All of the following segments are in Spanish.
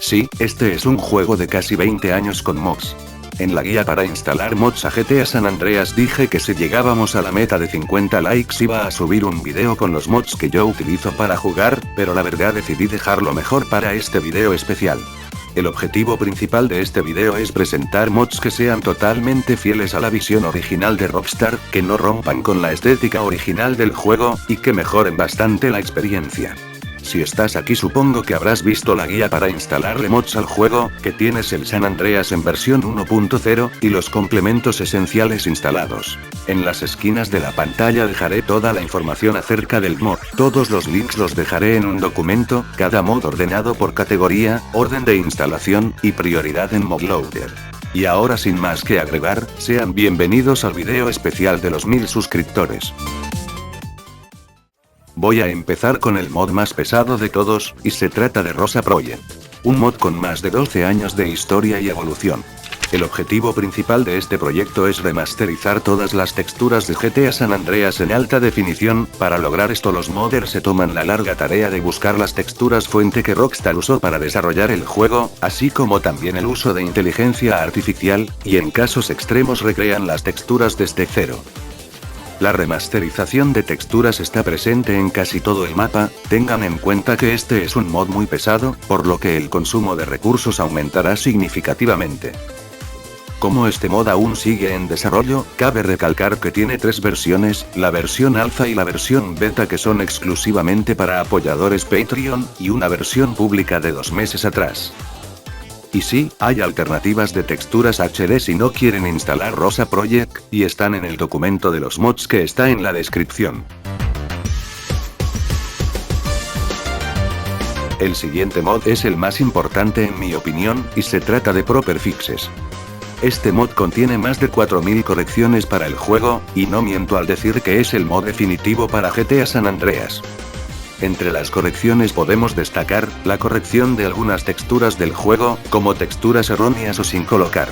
Sí, este es un juego de casi 20 años con mods. En la guía para instalar mods a GTA San Andreas dije que si llegábamos a la meta de 50 likes iba a subir un video con los mods que yo utilizo para jugar, pero la verdad decidí dejarlo mejor para este video especial. El objetivo principal de este video es presentar mods que sean totalmente fieles a la visión original de Rockstar, que no rompan con la estética original del juego, y que mejoren bastante la experiencia. Si estás aquí supongo que habrás visto la guía para instalarle mods al juego, que tienes el San Andreas en versión 1.0, y los complementos esenciales instalados. En las esquinas de la pantalla dejaré toda la información acerca del mod, todos los links los dejaré en un documento, cada mod ordenado por categoría, orden de instalación, y prioridad en ModLoader. Y ahora sin más que agregar, sean bienvenidos al video especial de los 1000 suscriptores. Voy a empezar con el mod más pesado de todos, y se trata de Rosa Project. Un mod con más de 12 años de historia y evolución. El objetivo principal de este proyecto es remasterizar todas las texturas de GTA San Andreas en alta definición. Para lograr esto los modders se toman la larga tarea de buscar las texturas fuente que Rockstar usó para desarrollar el juego, así como también el uso de inteligencia artificial, y en casos extremos recrean las texturas desde cero. La remasterización de texturas está presente en casi todo el mapa, tengan en cuenta que este es un mod muy pesado, por lo que el consumo de recursos aumentará significativamente. Como este mod aún sigue en desarrollo, cabe recalcar que tiene 3 versiones, la versión alfa y la versión beta que son exclusivamente para apoyadores Patreon, y una versión pública de 2 meses atrás. Y sí, hay alternativas de texturas HD si no quieren instalar Rosa Project, y están en el documento de los mods que está en la descripción. El siguiente mod es el más importante en mi opinión, y se trata de Proper Fixes. Este mod contiene más de 4000 correcciones para el juego, y no miento al decir que es el mod definitivo para GTA San Andreas. Entre las correcciones podemos destacar, la corrección de algunas texturas del juego, como texturas erróneas o sin colocar.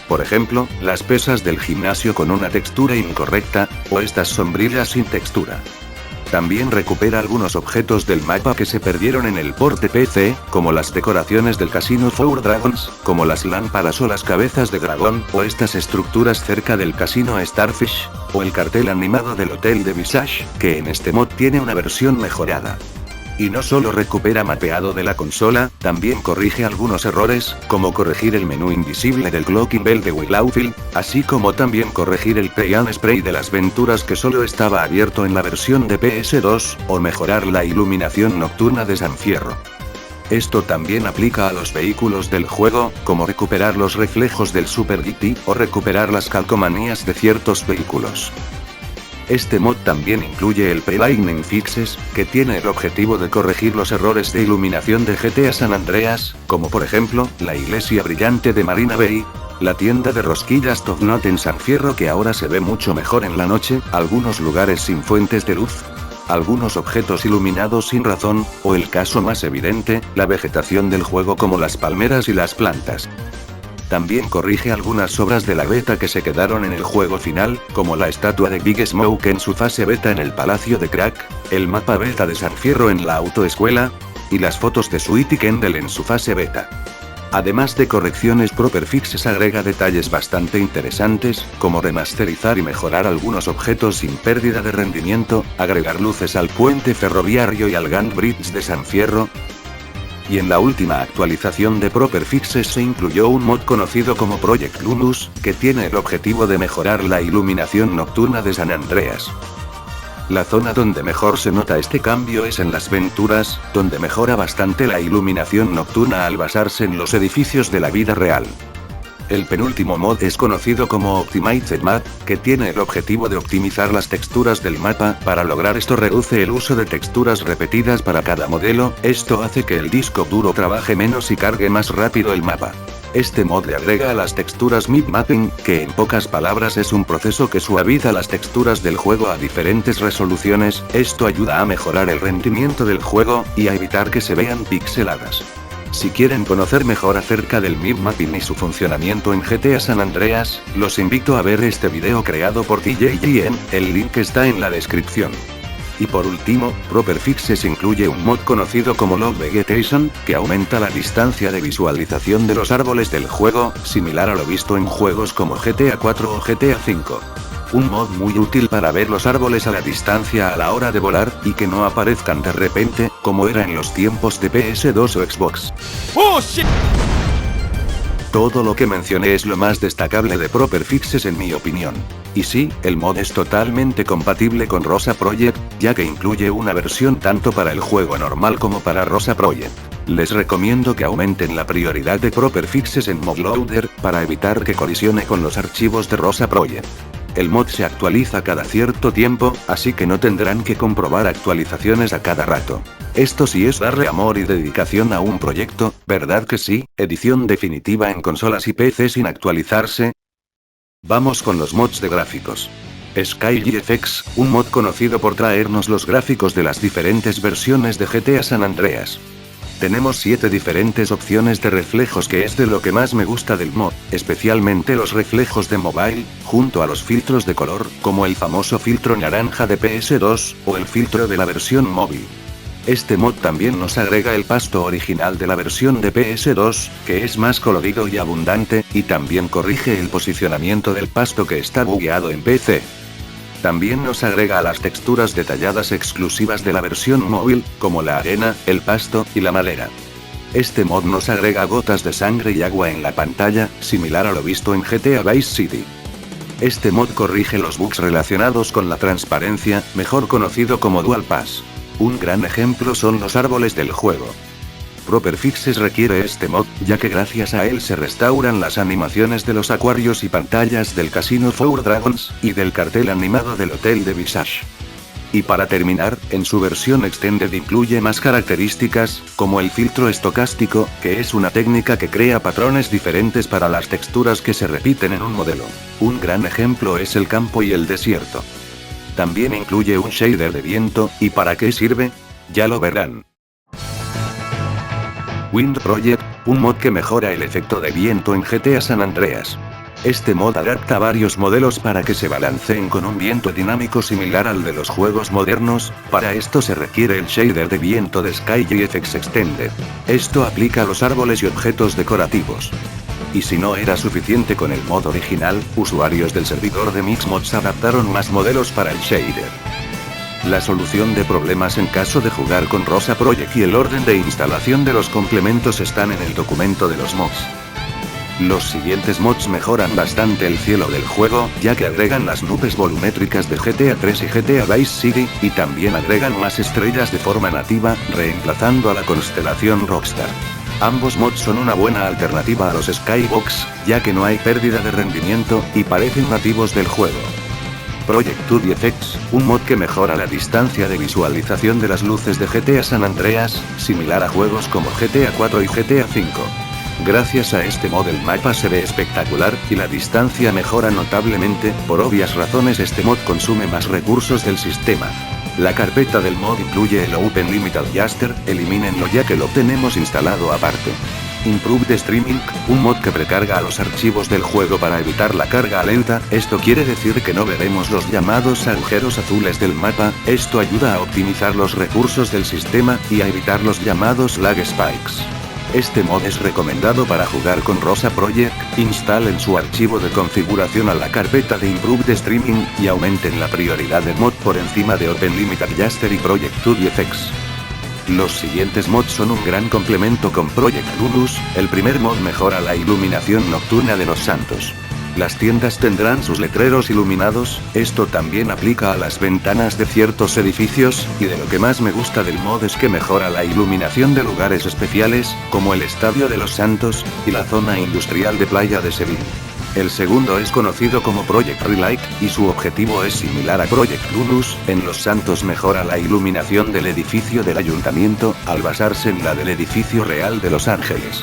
Por ejemplo, las pesas del gimnasio con una textura incorrecta, o estas sombrillas sin textura. También recupera algunos objetos del mapa que se perdieron en el port de PC, como las decoraciones del Casino Four Dragons, como las lámparas o las cabezas de dragón, o estas estructuras cerca del Casino Starfish, o el cartel animado del Hotel de Visage, que en este mod tiene una versión mejorada. Y no solo recupera mapeado de la consola, también corrige algunos errores, como corregir el menú invisible del Clocking Bell de Willowfield, así como también corregir el Play and Spray de las Venturas que solo estaba abierto en la versión de PS2, o mejorar la iluminación nocturna de San Fierro. Esto también aplica a los vehículos del juego, como recuperar los reflejos del Super GT, o recuperar las calcomanías de ciertos vehículos. Este mod también incluye el Pre-Lightning Fixes, que tiene el objetivo de corregir los errores de iluminación de GTA San Andreas, como por ejemplo, la iglesia brillante de Marina Bay, la tienda de rosquillas Tognot en San Fierro que ahora se ve mucho mejor en la noche, algunos lugares sin fuentes de luz, algunos objetos iluminados sin razón, o el caso más evidente, la vegetación del juego como las palmeras y las plantas. También corrige algunas obras de la beta que se quedaron en el juego final, como la estatua de Big Smoke en su fase beta en el Palacio de Crack, el mapa beta de San Fierro en la autoescuela, y las fotos de Sweetie Kendall en su fase beta. Además de correcciones, Proper Fixes agrega detalles bastante interesantes, como remasterizar y mejorar algunos objetos sin pérdida de rendimiento, agregar luces al puente ferroviario y al Gant Bridge de San Fierro. Y en la última actualización de Proper Fixes se incluyó un mod conocido como Project Lumus, que tiene el objetivo de mejorar la iluminación nocturna de San Andreas. La zona donde mejor se nota este cambio es en las Venturas, donde mejora bastante la iluminación nocturna al basarse en los edificios de la vida real. El penúltimo mod es conocido como Optimized Map, que tiene el objetivo de optimizar las texturas del mapa. Para lograr esto reduce el uso de texturas repetidas para cada modelo, esto hace que el disco duro trabaje menos y cargue más rápido el mapa. Este mod le agrega a las texturas Mip Mapping, que en pocas palabras es un proceso que suaviza las texturas del juego a diferentes resoluciones. Esto ayuda a mejorar el rendimiento del juego, y a evitar que se vean pixeladas. Si quieren conocer mejor acerca del Mip Mapping y su funcionamiento en GTA San Andreas, los invito a ver este video creado por TJGN, el link está en la descripción. Y por último, Proper Fixes incluye un mod conocido como Low Vegetation, que aumenta la distancia de visualización de los árboles del juego, similar a lo visto en juegos como GTA 4 o GTA 5. Un mod muy útil para ver los árboles a la distancia a la hora de volar, y que no aparezcan de repente, como era en los tiempos de PS2 o Xbox. ¡Oh, shit! Todo lo que mencioné es lo más destacable de Proper Fixes en mi opinión. Y sí, el mod es totalmente compatible con Rosa Project, ya que incluye una versión tanto para el juego normal como para Rosa Project. Les recomiendo que aumenten la prioridad de Proper Fixes en ModLoader, para evitar que colisione con los archivos de Rosa Project. El mod se actualiza cada cierto tiempo, así que no tendrán que comprobar actualizaciones a cada rato. Esto sí es darle amor y dedicación a un proyecto, ¿verdad que sí? Edición definitiva en consolas y PC sin actualizarse. Vamos con los mods de gráficos. SkyGFX, un mod conocido por traernos los gráficos de las diferentes versiones de GTA San Andreas. Tenemos 7 diferentes opciones de reflejos, que es de lo que más me gusta del mod, especialmente los reflejos de mobile, junto a los filtros de color, como el famoso filtro naranja de PS2, o el filtro de la versión móvil. Este mod también nos agrega el pasto original de la versión de PS2, que es más colorido y abundante, y también corrige el posicionamiento del pasto que está bugueado en PC. También nos agrega las texturas detalladas exclusivas de la versión móvil, como la arena, el pasto, y la madera. Este mod nos agrega gotas de sangre y agua en la pantalla, similar a lo visto en GTA Vice City. Este mod corrige los bugs relacionados con la transparencia, mejor conocido como Dual Pass. Un gran ejemplo son los árboles del juego. Proper Fixes requiere este mod, ya que gracias a él se restauran las animaciones de los acuarios y pantallas del Casino Four Dragons, y del cartel animado del Hotel de Visage. Y para terminar, en su versión Extended incluye más características, como el filtro estocástico, que es una técnica que crea patrones diferentes para las texturas que se repiten en un modelo. Un gran ejemplo es el campo y el desierto. También incluye un shader de viento, ¿y para qué sirve? Ya lo verán. Wind Project, un mod que mejora el efecto de viento en GTA San Andreas. Este mod adapta varios modelos para que se balanceen con un viento dinámico similar al de los juegos modernos. Para esto se requiere el shader de viento de SkyGFX Extended. Esto aplica a los árboles y objetos decorativos. Y si no era suficiente con el mod original, usuarios del servidor de Mixmods adaptaron más modelos para el shader. La solución de problemas en caso de jugar con Rosa Project y el orden de instalación de los complementos están en el documento de los mods. Los siguientes mods mejoran bastante el cielo del juego, ya que agregan las nubes volumétricas de GTA 3 y GTA Vice City, y también agregan más estrellas de forma nativa, reemplazando a la constelación Rockstar. Ambos mods son una buena alternativa a los Skybox, ya que no hay pérdida de rendimiento, y parecen nativos del juego. Project 2DFX, un mod que mejora la distancia de visualización de las luces de GTA San Andreas, similar a juegos como GTA 4 y GTA 5. Gracias a este mod el mapa se ve espectacular, y la distancia mejora notablemente. Por obvias razones este mod consume más recursos del sistema. La carpeta del mod incluye el Open Limited Adjuster, elimínenlo ya que lo tenemos instalado aparte. Improved Streaming, un mod que precarga a los archivos del juego para evitar la carga lenta. Esto quiere decir que no veremos los llamados agujeros azules del mapa. Esto ayuda a optimizar los recursos del sistema, y a evitar los llamados lag spikes. Este mod es recomendado para jugar con Rosa Project. Instalen su archivo de configuración a la carpeta de Improved Streaming, y aumenten la prioridad del mod por encima de Open Limited Adjuster y Project 2DFX. Los siguientes mods son un gran complemento con Project Ludus. El primer mod mejora la iluminación nocturna de los santos. Las tiendas tendrán sus letreros iluminados. Esto también aplica a las ventanas de ciertos edificios, y de lo que más me gusta del mod es que mejora la iluminación de lugares especiales, como el Estadio de los Santos, y la zona industrial de Playa de Sevilla. El segundo es conocido como Project Relight, y su objetivo es similar a Project Ludus. En Los Santos mejora la iluminación del edificio del ayuntamiento, al basarse en la del edificio real de Los Ángeles.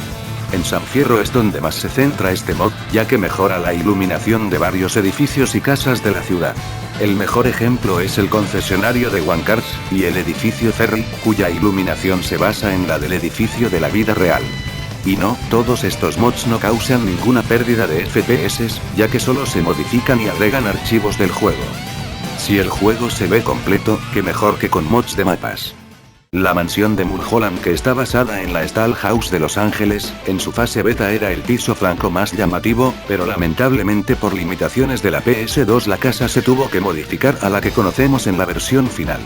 En San Fierro es donde más se centra este mod, ya que mejora la iluminación de varios edificios y casas de la ciudad. El mejor ejemplo es el concesionario de One Cars, y el edificio Ferry, cuya iluminación se basa en la del edificio de la vida real. Y no, todos estos mods no causan ninguna pérdida de FPS, ya que solo se modifican y agregan archivos del juego. Si el juego se ve completo, qué mejor que con mods de mapas. La mansión de Mulholland, que está basada en la Stall House de Los Ángeles, en su fase beta era el piso franco más llamativo, pero lamentablemente por limitaciones de la PS2 la casa se tuvo que modificar a la que conocemos en la versión final.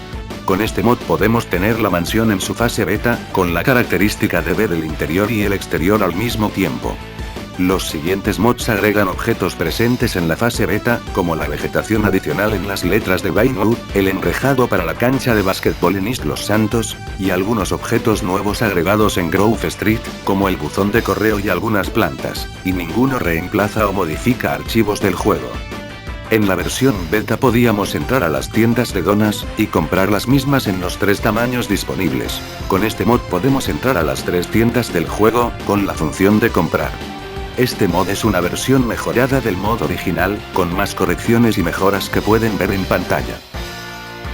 Con este mod podemos tener la mansión en su fase beta, con la característica de ver el interior y el exterior al mismo tiempo. Los siguientes mods agregan objetos presentes en la fase beta, como la vegetación adicional en las letras de Vinewood, el enrejado para la cancha de básquetbol en East Los Santos, y algunos objetos nuevos agregados en Grove Street, como el buzón de correo y algunas plantas, y ninguno reemplaza o modifica archivos del juego. En la versión beta podíamos entrar a las tiendas de donas, y comprar las mismas en los 3 tamaños disponibles. Con este mod podemos entrar a las 3 tiendas del juego, con la función de comprar. Este mod es una versión mejorada del mod original, con más correcciones y mejoras que pueden ver en pantalla.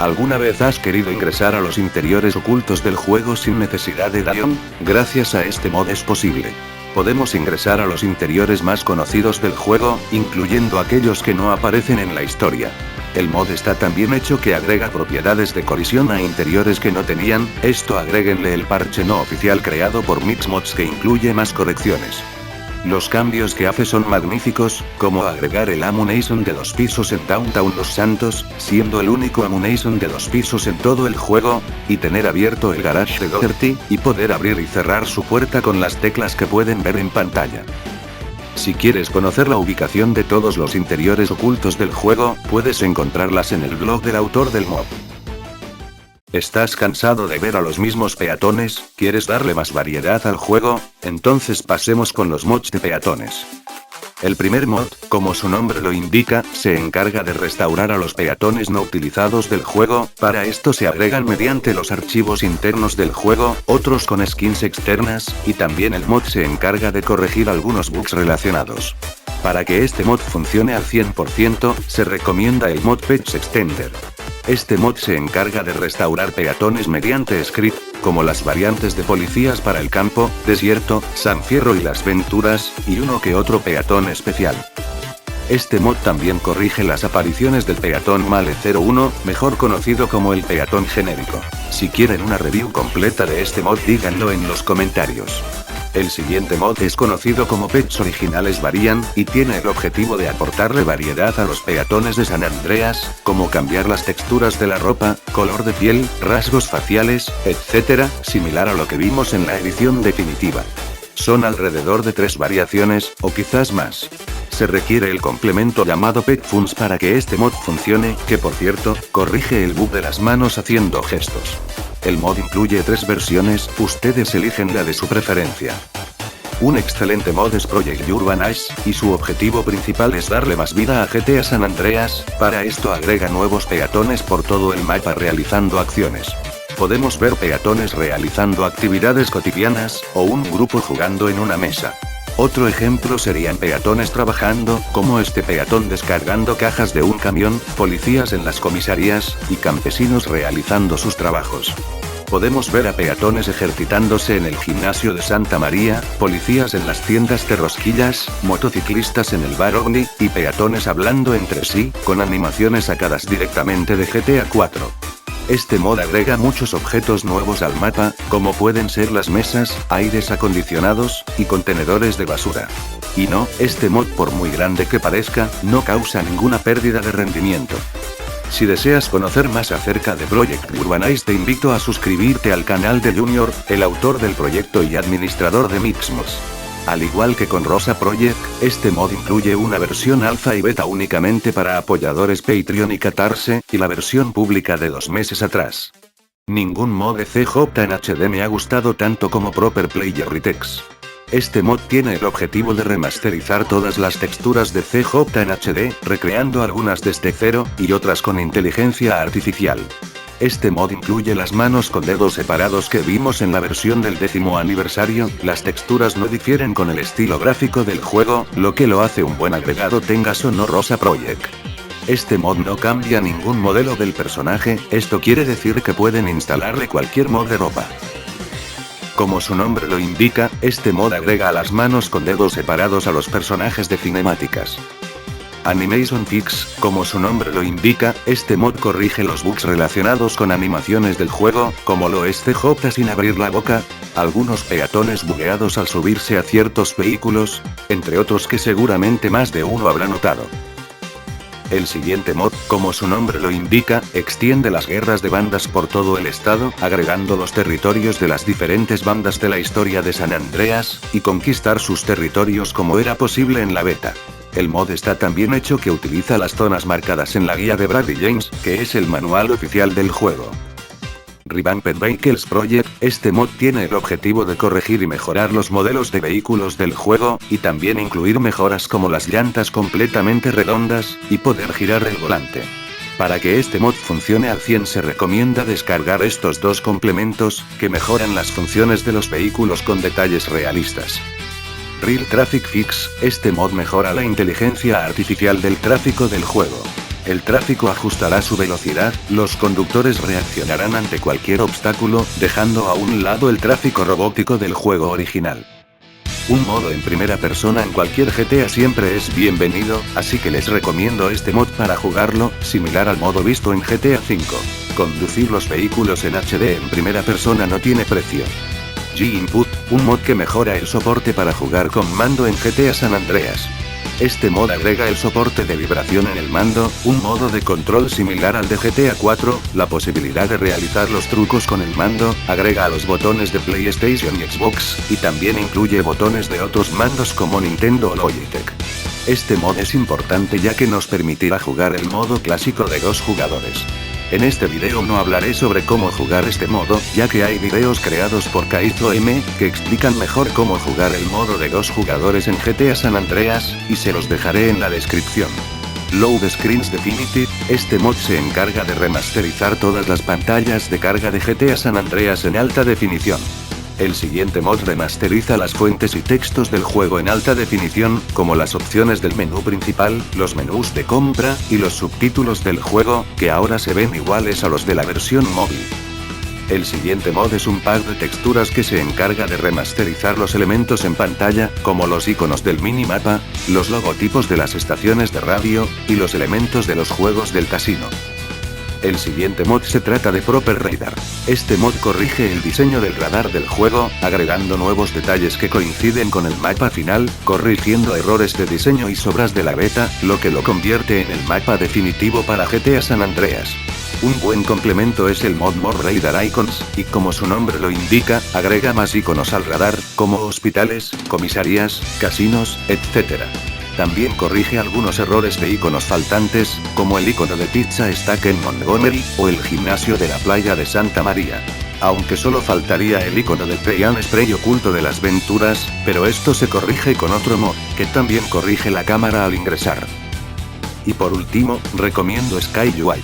¿Alguna vez has querido ingresar a los interiores ocultos del juego sin necesidad de Dion? Gracias a este mod es posible. Podemos ingresar a los interiores más conocidos del juego, incluyendo aquellos que no aparecen en la historia. El mod está tan bien hecho que agrega propiedades de colisión a interiores que no tenían. Esto agréguenle el parche no oficial creado por Mixmods que incluye más correcciones. Los cambios que hace son magníficos, como agregar el Ammunition de 2 pisos en Downtown Los Santos, siendo el único Ammunition de 2 pisos en todo el juego, y tener abierto el garage de Doherty, y poder abrir y cerrar su puerta con las teclas que pueden ver en pantalla. Si quieres conocer la ubicación de todos los interiores ocultos del juego, puedes encontrarlas en el blog del autor del mod. ¿Estás cansado de ver a los mismos peatones? ¿Quieres darle más variedad al juego? Entonces pasemos con los mods de peatones. El primer mod, como su nombre lo indica, se encarga de restaurar a los peatones no utilizados del juego. Para esto se agregan mediante los archivos internos del juego, otros con skins externas, y también el mod se encarga de corregir algunos bugs relacionados. Para que este mod funcione al 100%, se recomienda el mod Patch Extender. Este mod se encarga de restaurar peatones mediante script, como las variantes de policías para el campo, desierto, San Fierro y las Venturas, y uno que otro peatón especial. Este mod también corrige las apariciones del peatón Male 01, mejor conocido como el peatón genérico. Si quieren una review completa de este mod, díganlo en los comentarios. El siguiente mod es conocido como Pets Originales Varían, y tiene el objetivo de aportarle variedad a los peatones de San Andreas, como cambiar las texturas de la ropa, color de piel, rasgos faciales, etc., similar a lo que vimos en la edición definitiva. Son alrededor de 3 variaciones, o quizás más. Se requiere el complemento llamado Pet Funds para que este mod funcione, que por cierto, corrige el bug de las manos haciendo gestos. El mod incluye 3 versiones, ustedes eligen la de su preferencia. Un excelente mod es Project Urban Ice, y su objetivo principal es darle más vida a GTA San Andreas. Para esto agrega nuevos peatones por todo el mapa realizando acciones. Podemos ver peatones realizando actividades cotidianas, o un grupo jugando en una mesa. Otro ejemplo serían peatones trabajando, como este peatón descargando cajas de un camión, policías en las comisarías, y campesinos realizando sus trabajos. Podemos ver a peatones ejercitándose en el gimnasio de Santa María, policías en las tiendas de rosquillas, motociclistas en el bar OVNI, y peatones hablando entre sí, con animaciones sacadas directamente de GTA 4. Este mod agrega muchos objetos nuevos al mapa, como pueden ser las mesas, aires acondicionados, y contenedores de basura. Y no, este mod por muy grande que parezca, no causa ninguna pérdida de rendimiento. Si deseas conocer más acerca de Project Urban Ice, te invito a suscribirte al canal de Junior, el autor del proyecto y administrador de Mixmods. Al igual que con Rosa Project, este mod incluye una versión alfa y beta únicamente para apoyadores Patreon y Catarse, y la versión pública de 2 meses atrás. Ningún mod de CJ en HD me ha gustado tanto como Proper Player Retex. Este mod tiene el objetivo de remasterizar todas las texturas de CJ en HD, recreando algunas desde cero, y otras con inteligencia artificial. Este mod incluye las manos con dedos separados que vimos en la versión del 10º aniversario. Las texturas no difieren con el estilo gráfico del juego, lo que lo hace un buen agregado, tengas o no Rosa Project. Este mod no cambia ningún modelo del personaje, esto quiere decir que pueden instalarle cualquier mod de ropa. Como su nombre lo indica, este mod agrega a las manos con dedos separados a los personajes de cinemáticas. Animation Fix, como su nombre lo indica, este mod corrige los bugs relacionados con animaciones del juego, como lo es CJ sin abrir la boca, algunos peatones bugueados al subirse a ciertos vehículos, entre otros que seguramente más de uno habrá notado. El siguiente mod, como su nombre lo indica, extiende las guerras de bandas por todo el estado, agregando los territorios de las diferentes bandas de la historia de San Andreas, y conquistar sus territorios como era posible en la beta. El mod está tan bien hecho que utiliza las zonas marcadas en la guía de Brady James, que es el manual oficial del juego. Revamped Vehicles Project, este mod tiene el objetivo de corregir y mejorar los modelos de vehículos del juego, y también incluir mejoras como las llantas completamente redondas, y poder girar el volante. Para que este mod funcione al 100 se recomienda descargar estos dos complementos, que mejoran las funciones de los vehículos con detalles realistas. Real Traffic Fix, este mod mejora la inteligencia artificial del tráfico del juego. El tráfico ajustará su velocidad, los conductores reaccionarán ante cualquier obstáculo, dejando a un lado el tráfico robótico del juego original. Un modo en primera persona en cualquier GTA siempre es bienvenido, así que les recomiendo este mod para jugarlo, similar al modo visto en GTA V. Conducir los vehículos en HD en primera persona no tiene precio. G-Input, un mod que mejora el soporte para jugar con mando en GTA San Andreas. Este mod agrega el soporte de vibración en el mando, un modo de control similar al de GTA 4, la posibilidad de realizar los trucos con el mando, agrega a los botones de PlayStation y Xbox, y también incluye botones de otros mandos como Nintendo o Logitech. Este mod es importante ya que nos permitirá jugar el modo clásico de 2 jugadores. En este video no hablaré sobre cómo jugar este modo, ya que hay videos creados por Kaizo M, que explican mejor cómo jugar el modo de 2 jugadores en GTA San Andreas, y se los dejaré en la descripción. Load Screens Definitive, este mod se encarga de remasterizar todas las pantallas de carga de GTA San Andreas en alta definición. El siguiente mod remasteriza las fuentes y textos del juego en alta definición, como las opciones del menú principal, los menús de compra, y los subtítulos del juego, que ahora se ven iguales a los de la versión móvil. El siguiente mod es un pack de texturas que se encarga de remasterizar los elementos en pantalla, como los iconos del minimapa, los logotipos de las estaciones de radio, y los elementos de los juegos del casino. El siguiente mod se trata de Proper Radar. Este mod corrige el diseño del radar del juego, agregando nuevos detalles que coinciden con el mapa final, corrigiendo errores de diseño y sobras de la beta, lo que lo convierte en el mapa definitivo para GTA San Andreas. Un buen complemento es el mod More Radar Icons, y como su nombre lo indica, agrega más iconos al radar, como hospitales, comisarías, casinos, etc. También corrige algunos errores de iconos faltantes, como el icono de Pizza Stack en Montgomery, o el gimnasio de la playa de Santa María. Aunque solo faltaría el icono del Pay Spray oculto de las Venturas, pero esto se corrige con otro mod, que también corrige la cámara al ingresar. Y por último, recomiendo Sky UI.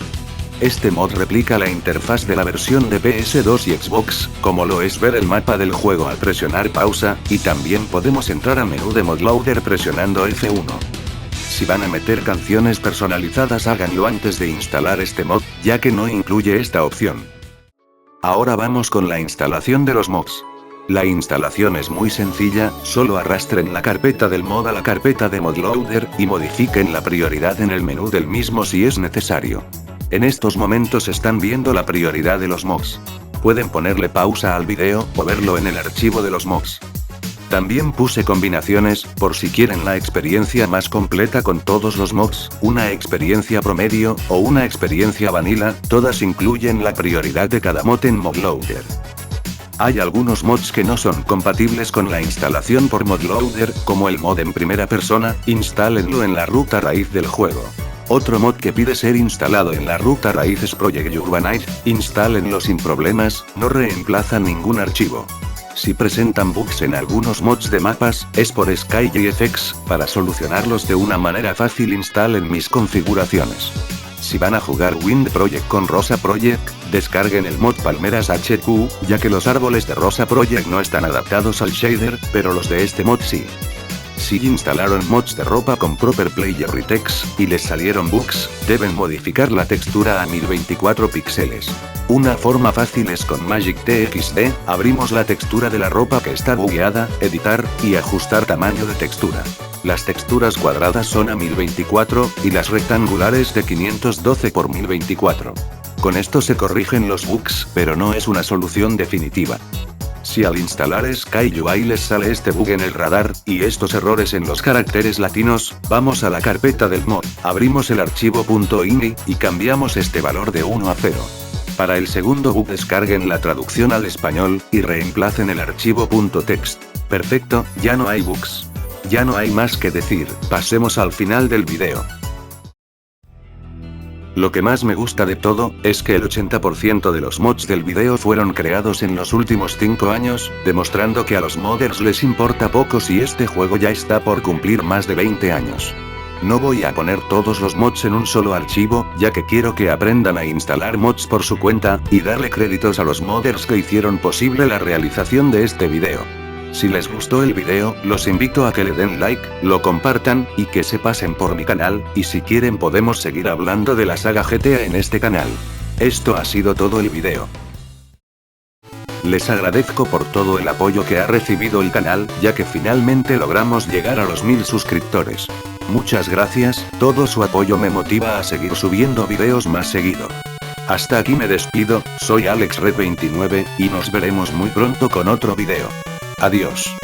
Este mod replica la interfaz de la versión de PS2 y Xbox, como lo es ver el mapa del juego al presionar pausa, y también podemos entrar al menú de ModLoader presionando F1. Si van a meter canciones personalizadas háganlo antes de instalar este mod, ya que no incluye esta opción. Ahora vamos con la instalación de los mods. La instalación es muy sencilla, solo arrastren la carpeta del mod a la carpeta de ModLoader, y modifiquen la prioridad en el menú del mismo si es necesario. En estos momentos están viendo la prioridad de los mods. Pueden ponerle pausa al video, o verlo en el archivo de los mods. También puse combinaciones, por si quieren la experiencia más completa con todos los mods, una experiencia promedio, o una experiencia vanilla, todas incluyen la prioridad de cada mod en ModLoader. Hay algunos mods que no son compatibles con la instalación por ModLoader, como el mod en primera persona, instálenlo en la ruta raíz del juego. Otro mod que pide ser instalado en la ruta raíz es Project Urbanite, instálenlo sin problemas, no reemplazan ningún archivo. Si presentan bugs en algunos mods de mapas, es por SkyGFX, para solucionarlos de una manera fácil instalen mis configuraciones. Si van a jugar Wind Project con Rosa Project, descarguen el mod Palmeras HQ, ya que los árboles de Rosa Project no están adaptados al shader, pero los de este mod sí. Si instalaron mods de ropa con Proper Player Retext, y les salieron bugs, deben modificar la textura a 1024 píxeles. Una forma fácil es con Magic TXD, abrimos la textura de la ropa que está bugueada, editar, y ajustar tamaño de textura. Las texturas cuadradas son a 1024, y las rectangulares de 512 por 1024. Con esto se corrigen los bugs, pero no es una solución definitiva. Si al instalar SkyUI les sale este bug en el radar, y estos errores en los caracteres latinos, vamos a la carpeta del mod, abrimos el archivo .ini, y cambiamos este valor de 1 a 0. Para el segundo bug descarguen la traducción al español, y reemplacen el archivo .text. Perfecto, ya no hay bugs. Ya no hay más que decir, pasemos al final del video. Lo que más me gusta de todo, es que el 80% de los mods del video fueron creados en los últimos 5 años, demostrando que a los modders les importa poco si este juego ya está por cumplir más de 20 años. No voy a poner todos los mods en un solo archivo, ya que quiero que aprendan a instalar mods por su cuenta, y darle créditos a los modders que hicieron posible la realización de este video. Si les gustó el video, los invito a que le den like, lo compartan, y que se pasen por mi canal, y si quieren podemos seguir hablando de la saga GTA en este canal. Esto ha sido todo el video. Les agradezco por todo el apoyo que ha recibido el canal, ya que finalmente logramos llegar a los 1000 suscriptores. Muchas gracias, todo su apoyo me motiva a seguir subiendo videos más seguido. Hasta aquí me despido, soy AlexRed29, y nos veremos muy pronto con otro video. Adiós.